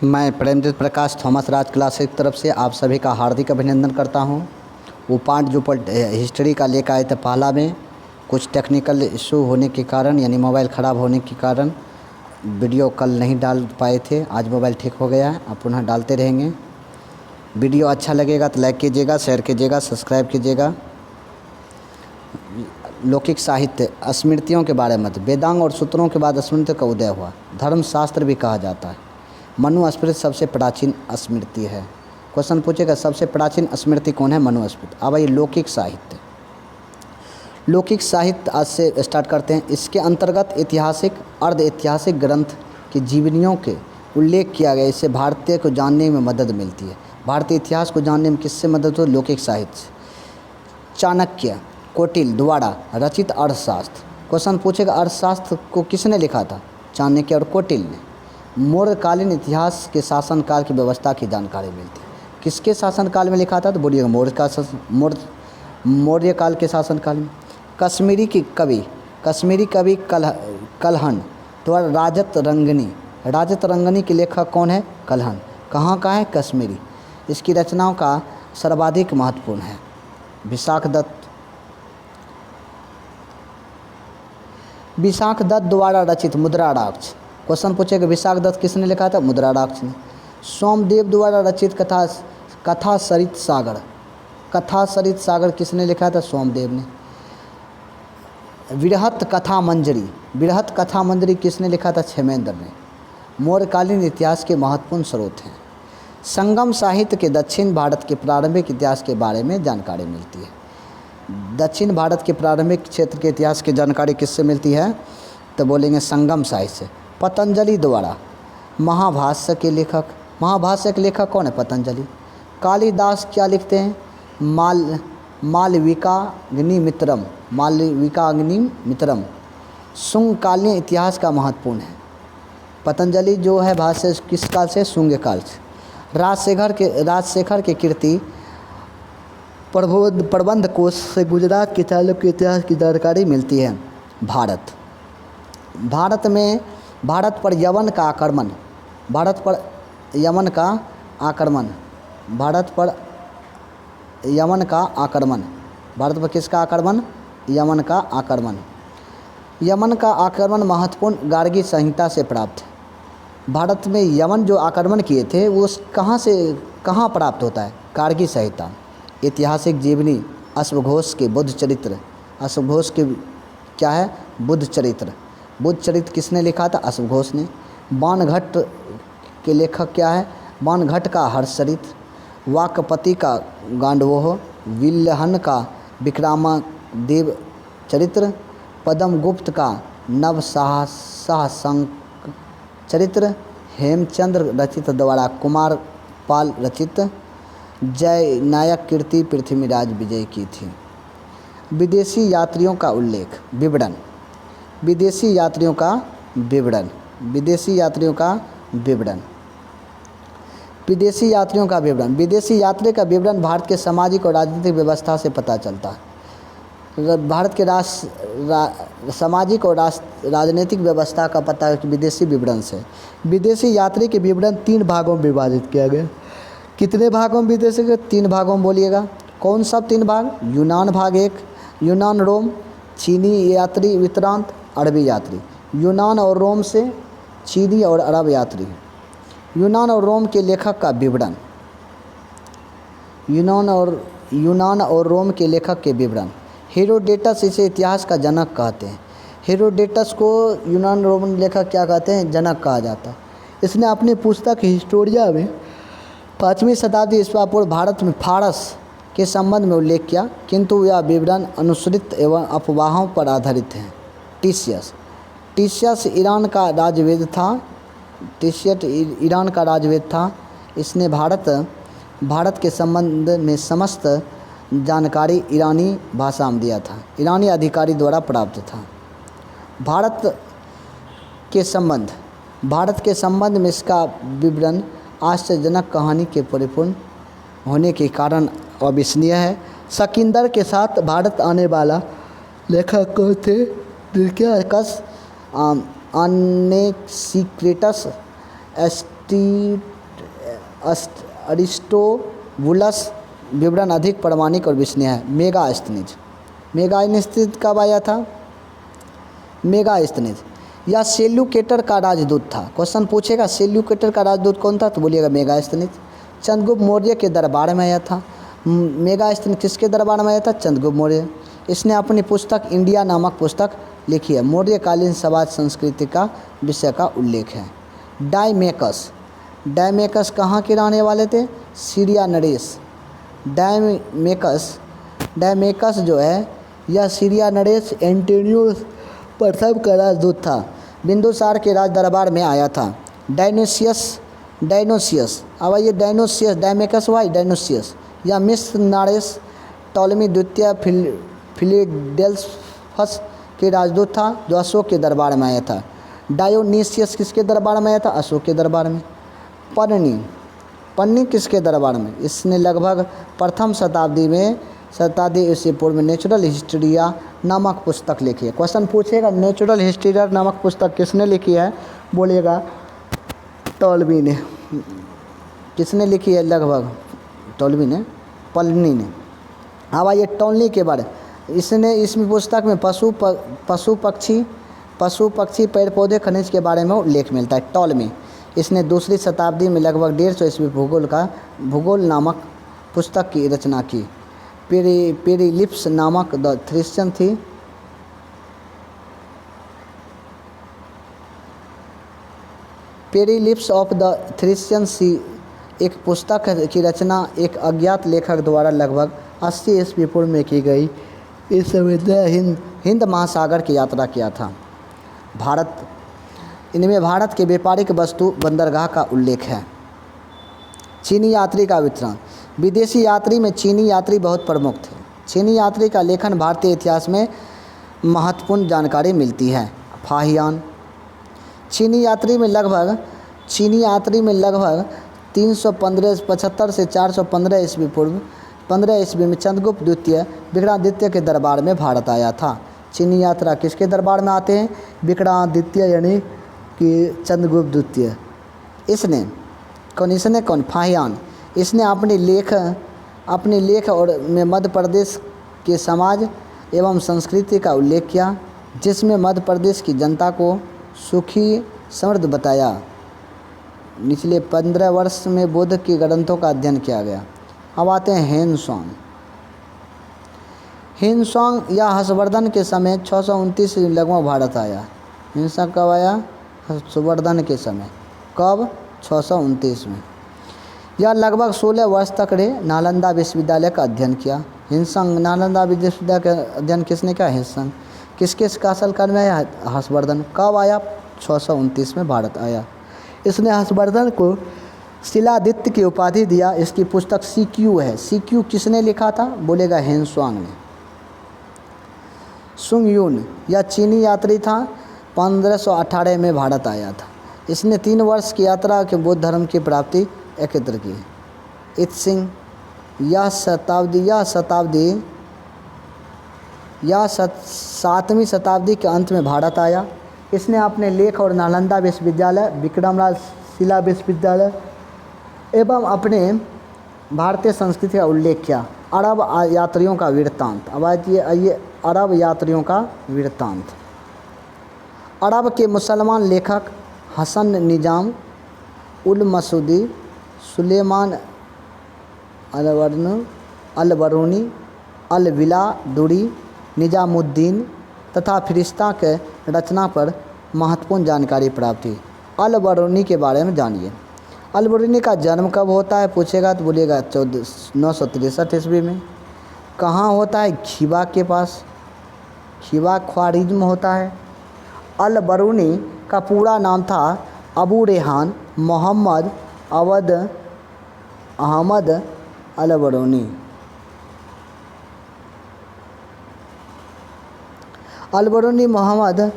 मैं प्रेमजीत प्रकाश थॉमस राज क्लासेस की तरफ से आप सभी का हार्दिक अभिनंदन करता हूं। वो पार्ट जो हिस्ट्री का लेकर आए थे पहला में कुछ टेक्निकल इशू होने के कारण यानी मोबाइल ख़राब होने के कारण वीडियो कल नहीं डाल पाए थे। आज मोबाइल ठीक हो गया है, अब पुनः डालते रहेंगे। वीडियो अच्छा लगेगा तो लाइक कीजिएगा, शेयर कीजिएगा, सब्सक्राइब कीजिएगा। लौकिक साहित्य स्मृतियों के बारे में वेदांग और सूत्रों के बाद स्मृति का उदय हुआ। धर्मशास्त्र भी कहा जाता है। मनुस्मृति सबसे प्राचीन स्मृति है। क्वेश्चन पूछेगा सबसे प्राचीन स्मृति कौन है? मनुस्मृति। अब ये लौकिक साहित्य। लौकिक साहित्य आज से स्टार्ट करते हैं। इसके अंतर्गत ऐतिहासिक अर्ध ऐतिहासिक ग्रंथ की जीवनियों के उल्लेख किया गया। इससे भारतीय को जानने में मदद मिलती है। भारतीय इतिहास को जानने में किससे मदद हो? लौकिक साहित्य से। चाणक्य कौटिल्य द्वारा रचित अर्थशास्त्र। क्वेश्चन पूछेगा अर्थशास्त्र को किसने लिखा था? चाणक्य और कौटिल्य ने। मौर्यकालीन इतिहास के शासनकाल की व्यवस्था की जानकारी मिलती है। किसके शासनकाल में लिखा था? तो बोलिएगा मौर्यकाल के शासनकाल में। कश्मीरी कवि कल्हण द्वारा राजत रंगनी के लेखक कौन है? कल्हण। कहाँ का है? कश्मीरी। इसकी रचनाओं का सर्वाधिक महत्वपूर्ण है विशाख दत्त द्वारा रचित मुद्राराक्ष। क्वेश्चन पूछेगा विशाख दत्त किसने लिखा था? मुद्राराक्ष ने। सोमदेव द्वारा रचित कथा सरित सागर किसने लिखा था? सोमदेव ने। बृहत कथा मंजरी किसने लिखा था? क्षेमेंद्र ने। मौर्यकालीन इतिहास के महत्वपूर्ण स्रोत हैं। संगम साहित्य के दक्षिण भारत के प्रारंभिक इतिहास के बारे में जानकारी मिलती है। दक्षिण भारत के प्रारंभिक क्षेत्र के इतिहास की जानकारी किससे मिलती है? तो बोलेंगे संगम साहित्य से। पतंजलि द्वारा महाभाष्य के लेखक कौन है? पतंजलि। कालिदास क्या लिखते हैं? मालविकाग्निमित्रम शुंगकालीन इतिहास का महत्वपूर्ण है। पतंजलि जो है भाष्य किस काल से? शुंग काल से। राजशेखर के कीर्ति प्रबंध कोश से गुजरात के चालुक्य इतिहास की जानकारी मिलती है। भारत पर यवन का किसका आक्रमण? यमन का आक्रमण महत्वपूर्ण गार्गी संहिता से प्राप्त है। भारत में यमन जो आक्रमण किए थे वो कहाँ प्राप्त होता है? गार्गी संहिता। ऐतिहासिक जीवनी अश्वघोष के बुद्ध चरित्र। अश्वघोष के क्या है? बुद्ध चरित्र किसने लिखा था? अश्वघोष ने। बाणभट्ट के लेखक क्या है? बाणभट्ट का हर्षचरित्र। वाकपति का गांडवोह। विल्हन का विक्रमादेव चरित्र। पद्मगुप्त का नवसाहसंक चरित्र। हेमचंद्र रचित द्वारा कुमार पाल रचित। जय नायक कीर्ति पृथ्वीराज विजय की थी। विदेशी यात्रियों का विवरण। विदेशी यात्रियों का विवरण भारत के सामाजिक और राजनीतिक व्यवस्था से पता चलता है। भारत के सामाजिक और राजनीतिक व्यवस्था का पता विदेशी विवरण से। विदेशी यात्री के विवरण 3 भागों में विभाजित किया गया। कितने भागों में विदेशी के? 3 भागों में। बोलिएगा कौन सा 3 भाग? यूनान भाग 1, यूनान रोम, चीनी यात्री वृत्तांत, अरबी यात्री। यूनान और रोम से चीनी और अरब यात्री। यूनान और रोम के लेखक का विवरण। यूनान और रोम के लेखक के विवरण। हेरोडेटस इसे इतिहास का जनक कहते हैं। हेरोडेटस को यूनान रोमन लेखक क्या कहते हैं? जनक कहा जाता है। इसने अपनी पुस्तक हिस्टोरिया में 5वीं शताब्दी ईस्वी पूर्व भारत में फारस के संबंध में उल्लेख किया, किंतु यह विवरण अनुसृत एवं अफवाहों पर आधारित है। टीशियस ईरान का राजवेद था। इसने भारत के संबंध में समस्त जानकारी ईरानी भाषा में दिया था। ईरानी अधिकारी द्वारा प्राप्त था। भारत के संबंध में इसका विवरण आश्चर्यजनक कहानी के परिपूर्ण होने के कारण अविश्वसनीय है। सिकंदर के साथ भारत आने वाला लेखक कौन थे? अनेक्सिक्रेटस अरिस्टोबुलस विवरण अधिक प्रामाणिक और विश्वसनीय है। मेगास्थनीज, मेगास्थनीज कब आया था? मेगास्थनीज या सेल्यूकेटर का राजदूत था। क्वेश्चन पूछेगा सेल्यूकेटर का राजदूत कौन था, तो बोलिएगा मेगास्थनीज। चंद्रगुप्त मौर्य के दरबार में आया था। मेगास्थनीज किसके दरबार में आया था? चंद्रगुप्त मौर्य। इसने अपनी पुस्तक इंडिया नामक पुस्तक लिखी है। मौर्यकालीन समाज संस्कृति का विषय का उल्लेख है। डायमेकस, डायमेकस कहाँ के रहने वाले थे? सीरिया नरेश। डायमेकस जो है यह सीरिया नरेश एंटोनियोस प्रथम का राजदूत था। बिंदुसार के राज दरबार में आया था। डायनोसियस अब ये डायनोसियस, डायमेकस हुआ डायनोसियस या मिस्र नरेश टॉलमी द्वितीय फिलिडेल्फस के राजदूत था जो अशोक के दरबार में आया था। डायोनीसियस किसके दरबार में आया था? अशोक के दरबार में। पन्नी किसके दरबार में? इसने लगभग प्रथम शताब्दी ईस्वी पूर्व में नेचुरल हिस्ट्रिया नामक पुस्तक लिखी है। क्वेश्चन पूछेगा नेचुरल हिस्ट्रिया नामक पुस्तक किसने लिखी है? बोलिएगा टॉलमी ने। किसने लिखी है? लगभग टॉलमी ने, प्लिनी ने। अब आइए टॉलमी के बारे। इसने इसमें पुस्तक में पशु पक्षी पेड़ पौधे खनिज के बारे में उल्लेख मिलता है। टॉलमी इसने दूसरी शताब्दी में लगभग 150 ईस्वी भूगोल नामक पुस्तक की रचना की। पेरिलिप्स नामक द थ्रिस्टियन थी। पेरिलिप्स ऑफ द थ्रिस्टियन सी एक पुस्तक की रचना एक अज्ञात लेखक द्वारा लगभग 80 ईस्वी पूर्व में की गई। इस समय हिंद महासागर की यात्रा किया था। इनमें भारत के व्यापारिक वस्तु बंदरगाह का उल्लेख है। चीनी यात्री का वितरण। विदेशी यात्री में चीनी यात्री बहुत प्रमुख थे। चीनी यात्री का लेखन भारतीय इतिहास में महत्वपूर्ण जानकारी मिलती है। फाहियान चीनी यात्री में लगभग 375 से 415 ईस्वी पूर्व 15 ईस्वी में चंद्रगुप्त द्वितीय विक्रमादित्य के दरबार में भारत आया था। चीनी यात्रा किसके दरबार में आते हैं? विक्रमादित्य यानी कि चंद्रगुप्त द्वितीय। इसने फाहियान इसने अपने लेख और में मध्य प्रदेश के समाज एवं संस्कृति का उल्लेख किया, जिसमें मध्य प्रदेश की जनता को सुखी समृद्ध बताया। निचले 15 वर्ष में बुद्ध के ग्रंथों का अध्ययन किया गया। अब आते हैं हिनसोंग या हर्षवर्धन के समय 629 लगभग भारत आया। हिनसोंग कब आया? हर्षवर्धन के समय। कब? 629 में। यह लगभग 16 वर्ष तक नालंदा विश्वविद्यालय का अध्ययन किया। हिनसोंग नालंदा विश्वविद्यालय का अध्ययन किसने किया? हिनसोंग। किसके शासनकाल में आया? हर्षवर्धन। कब आया? 629 में भारत आया। इसने हर्षवर्धन को शिलादित्य की उपाधि दिया। इसकी पुस्तक सीक्यू है। सीक्यू किसने लिखा था? बोलेगा हिनसोंग ने। सुंग यून यह चीनी यात्री था। 1518 में भारत आया था। इसने 3 वर्ष की यात्रा के बौद्ध धर्म की प्राप्ति एकत्र की। इत्सिंग यह 7वीं शताब्दी के अंत में भारत आया। इसने अपने लेख और नालंदा विश्वविद्यालय, विक्रमराज शिला विश्वविद्यालय एवं अपने भारतीय संस्कृति का उल्लेख किया। अरब यात्रियों का वृत्तांत। अब आइए अरब यात्रियों का वृत्तांत। अरब के मुसलमान लेखक हसन निजाम उल मसूदी, सुलेमान अलबरूनी, अलविला दुरी, निजामुद्दीन तथा फिरिश्ता के रचना पर महत्वपूर्ण जानकारी प्राप्त हुई। अलबरूनी के बारे में जानिए। अलबरूनी का जन्म कब होता है पूछेगा तो बोलिएगा 963 ईस्वी में। कहाँ होता है? खीवा के पास। खीवा ख्वारिज्म होता है। अलबरूनी का पूरा नाम था अबू रेहान मोहम्मद अवद अहमद अलबरूनी। अलबरूनी मोहम्मद